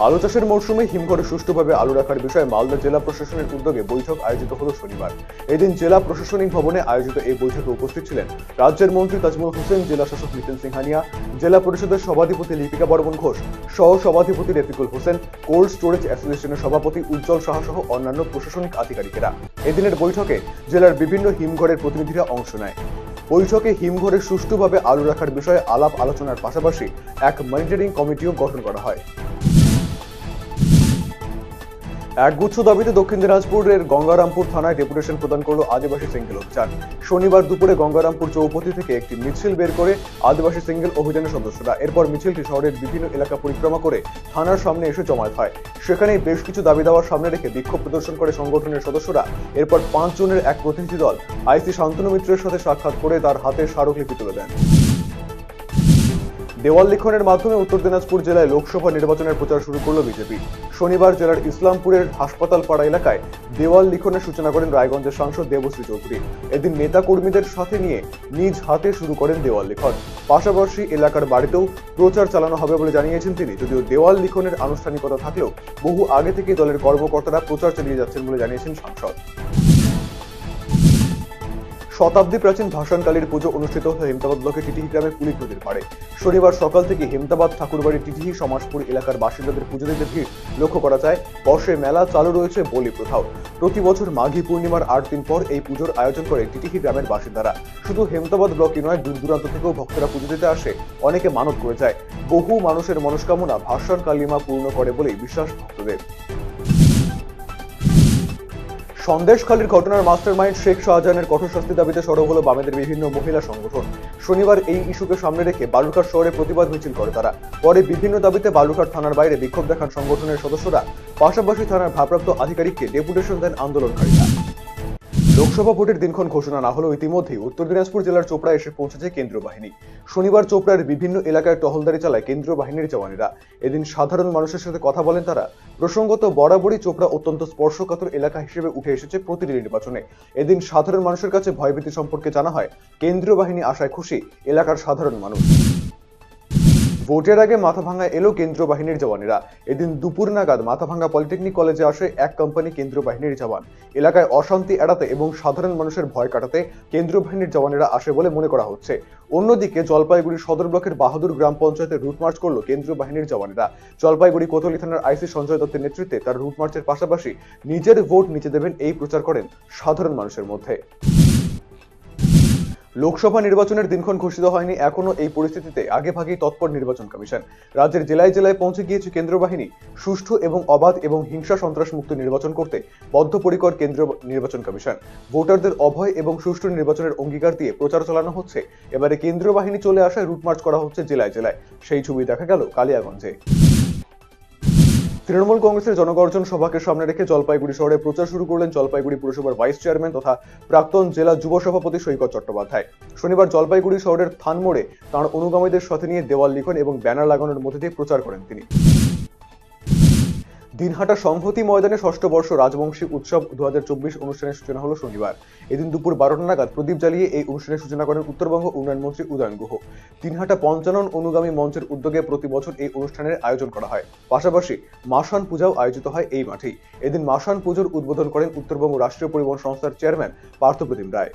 আলু চাষের মৌসুমে হিমঘরে সুষ্ঠুভাবে আলু রাখার বিষয়ে মালদা জেলা প্রশাসনের উদ্যোগে বৈঠক আয়োজিত হলো শনিবার। এদিন জেলা প্রশাসনিক ভবনে আয়োজিত এই বৈঠকে উপস্থিত ছিলেন রাজ্যের মন্ত্রী তাজমুল হোসেন, জেলা শাসক নিতিন সিংহানিয়া, জেলা পরিষদের সভাধিপতি লিপিকা বর্মন ঘোষ, সহ সভাধিপতি রফিকুল হোসেন, কোল্ড স্টোরেজ অ্যাসোসিয়েশনের সভাপতি উজ্জ্বল সাহা সহ অন্যান্য প্রশাসনিক আধিকারিকেরা। এদিনের বৈঠকে জেলার বিভিন্ন হিমঘরের প্রতিনিধিরা অংশ নেয়। বৈঠকে হিমঘরে সুষ্ঠুভাবে আলু রাখার বিষয়ে আলাপ আলোচনার পাশাপাশি এক মনিটরিং কমিটিও গঠন করা হয়। একগুচ্ছ দাবিতে দক্ষিণ দিনাজপুরের গঙ্গারামপুর থানায় ডেপুটেশন প্রদান করল আদিবাসী সিঙ্গেল অভিযান। শনিবার দুপুরে গঙ্গারামপুর চৌপতি থেকে একটি মিছিল বের করে আদিবাসী সিঙ্গেল অভিযানের সদস্যরা। এরপর মিছিলটি শহরের বিভিন্ন এলাকা পরিক্রমা করে থানার সামনে এসে জমায়েত হয়। সেখানেই বেশ কিছু দাবি দেওয়ার সামনে রেখে বিক্ষোভ প্রদর্শন করে সংগঠনের সদস্যরা। এরপর 5 জনের এক প্রতিনিধি দল আইসি শান্তনু মিত্রের সাথে সাক্ষাৎ করে তার হাতে স্মারকলিপি তুলে দেন। দেওয়াল লিখনের মাধ্যমে উত্তর দিনাজপুর জেলায় লোকসভা নির্বাচনের প্রচার শুরু করল বিজেপি। শনিবার জেলার ইসলামপুরের হাসপাতাল পাড়া এলাকায় দেওয়াল লিখনের সূচনা করেন রায়গঞ্জের সাংসদ দেবশ্রী চৌধুরী। এদিন নেতা কর্মীদের সাথে নিয়ে নিজ হাতে শুরু করেন দেওয়াল লিখন। পাশাপাশি এলাকার বাড়িতেও প্রচার চালানো হবে বলে জানিয়েছেন তিনি। যদিও দেওয়াল লিখনের আনুষ্ঠানিকতা থাকলেও বহু আগে থেকে দলের কর্মকর্তারা প্রচার চালিয়ে যাচ্ছেন বলে জানিয়েছেন সাংসদ। শতাব্দী প্রাচীন ভাসানকালীর পুজো অনুষ্ঠিত হল হেমতাবাদ ব্লকের টিটিহি গ্রামের পুলিশ নদীর পাড়ে। শনিবার সকাল থেকে হেমতাবাদ ঠাকুরবাড়ি টিটিহি সমাজপুর এলাকার বাসিন্দাদের পুজো দিতে ভিড় লক্ষ্য করা যায়। বর্ষে মেলা, চালু রয়েছে বলি প্রথাও। প্রতি বছর মাঘী পূর্ণিমার 8 দিন পর এই পুজোর আয়োজন করে টিটিহি গ্রামের বাসিন্দারা। শুধু হেমতাবাদ ব্লকই নয়, দূর দূরান্ত থেকেও ভক্তরা পুজো দিতে আসে। অনেকে মানত করে যায়। বহু মানুষের মনস্কামনা ভাসানকালী মা পূর্ণ করে বলেই বিশ্বাস ভক্তদের। সন্দেশখালীর ঘটনার মাস্টারমাইন্ড শেখ শাহজাহানের কঠোর শাস্তি দাবিতে সরব হলো বামেদের বিভিন্ন মহিলা সংগঠন। শনিবার এই ইস্যুকে সামনে রেখে বালুরঘাট শহরে প্রতিবাদ মিছিল করে তারা। পরে বিভিন্ন দাবিতে বালুরঘাট থানার বাইরে বিক্ষোভ দেখান সংগঠনের সদস্যরা। পাশাপাশি থানার ভারপ্রাপ্ত আধিকারিককে ডেপুটেশন দেন আন্দোলনকারীরা। লোকসভা ভোটের দিনক্ষণ ঘোষণা না হলেও ইতিমধ্যেই উত্তর দিনাজপুর জেলার চোপড়ায় এসে পৌঁছেছে কেন্দ্রীয় বাহিনী। শনিবার চোপড়ার বিভিন্ন এলাকায় টহলদারি চালায় কেন্দ্রীয় বাহিনীর জওয়ানেরা। এদিন সাধারণ মানুষের সাথে কথা বলেন তারা। প্রসঙ্গত, বরাবরই চোপড়া অত্যন্ত স্পর্শকাতর এলাকা হিসেবে উঠে এসেছে প্রতিটি নির্বাচনে। এদিন সাধারণ মানুষের কাছে ভয়ভীতি সম্পর্কে জানা হয়। কেন্দ্রীয় বাহিনী আসায় খুশি এলাকার সাধারণ মানুষ। ভোটের আগে মাথাভাঙ্গা এলো কেন্দ্রীয় বাহিনীর জওয়ানেরা। এদিন দুপুর নাগাদ মাথাভাঙ্গা পলিটেকনিক কলেজে আসে এক কোম্পানি কেন্দ্রীয় বাহিনীর জওয়ান। এলাকায় অশান্তি এড়াতে এবং সাধারণ মানুষের ভয় কাটাতে কেন্দ্রীয় বাহিনীর জওয়ানেরা আসে বলে মনে করা হচ্ছে। অন্যদিকে জলপাইগুড়ি সদর ব্লকের বাহাদুর গ্রাম পঞ্চায়েতে রুট মার্চ করলো কেন্দ্রীয় বাহিনীর জওয়ানেরা। জলপাইগুড়ি কোতোয়ালি থানার আইসি সঞ্জয় দত্তের নেতৃত্বে তার রুট মার্চের পাশাপাশি নিজের ভোট নিচে দেবেন এই প্রচার করেন সাধারণ মানুষের মধ্যে। লোকসভা নির্বাচনের দিনক্ষণ ঘোষিত হয়নি এখনো। এই পরিস্থিতিতে আগেভাগেই তৎপর নির্বাচন কমিশন। রাজ্যের জেলায় জেলায় পৌঁছে গিয়েছে কেন্দ্রীয় বাহিনী। সুষ্ঠু এবং অবাধ এবং হিংসা সন্ত্রাস মুক্ত নির্বাচন করতে বদ্ধপরিকর কেন্দ্রীয় নির্বাচন কমিশন। ভোটারদের অভয় এবং সুষ্ঠু নির্বাচনের অঙ্গীকার দিয়ে প্রচার চালানো হচ্ছে। এবারে কেন্দ্রীয় বাহিনী চলে আসায় রুটমার্চ করা হচ্ছে জেলায় জেলায়। সেই ছবি দেখা গেল কালিয়াগঞ্জে। তৃণমূল কংগ্রেসের জনগর্জন সভাকে সামনে রেখে জলপাইগুড়ি শহরে প্রচার শুরু করলেন জলপাইগুড়ি পুরসভার ভাইস চেয়ারম্যান তথা প্রাক্তন জেলা যুব সভাপতি সৈকত চট্টোপাধ্যায়। শনিবার জলপাইগুড়ি শহরের থান মোড়ে তাঁর অনুগামীদের সাথে নিয়ে দেওয়াল লিখন এবং ব্যানার লাগানোর মধ্যে দিয়ে প্রচার করেন তিনি। দিনহাটা সংহতি ময়দানে 6ষ্ঠ বর্ষ রাজবংশী উৎসব 2024 অনুষ্ঠানের সূচনা হলো শনিবার। এদিন দুপুর 12টা নাগাদ প্রদীপ জ্বালিয়ে এই অনুষ্ঠানের সূচনা করেন উত্তরবঙ্গ উন্নয়ন মন্ত্রী উদয়ন গুহ। দিনহাটা পঞ্চানন অনুগামী মঞ্চের উদ্যোগে প্রতি বছর এই অনুষ্ঠানের আয়োজন করা হয়। পাশাপাশি মাসান পূজাও আয়োজিত হয় এই মাঠেই। এদিন মাসান পুজোর উদ্বোধন করেন উত্তরবঙ্গ রাষ্ট্রীয় পরিবহন সংস্থার চেয়ারম্যান পার্থপ্রতিম রায়।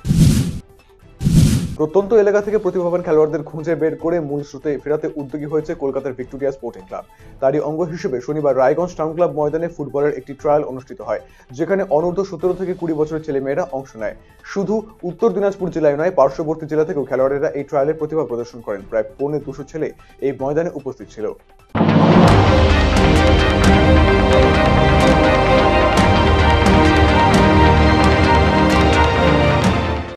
প্রত্যন্ত এলাকা থেকে প্রতিভাবান খেলোয়াড়দের খুঁজে বের করে মূল স্রোতে ফেরাতে উদ্যোগী হয়েছে কলকাতার ভিক্টোরিয়া স্পোর্টিং ক্লাব। তারই অঙ্গ হিসেবে শনিবার রায়গঞ্জ টাউন ক্লাব ময়দানে ফুটবলের একটি ট্রায়াল অনুষ্ঠিত হয়, যেখানে অনূর্ধ্ব 17 থেকে 20 বছরের ছেলেমেয়েরা অংশ নেয়। শুধু উত্তর দিনাজপুর জেলায় নয়, পার্শ্ববর্তী জেলা থেকেও খেলোয়াড়েরা এই ট্রায়ালে প্রতিভা প্রদর্শন করেন। প্রায় 250 ছেলে এই ময়দানে উপস্থিত ছিল।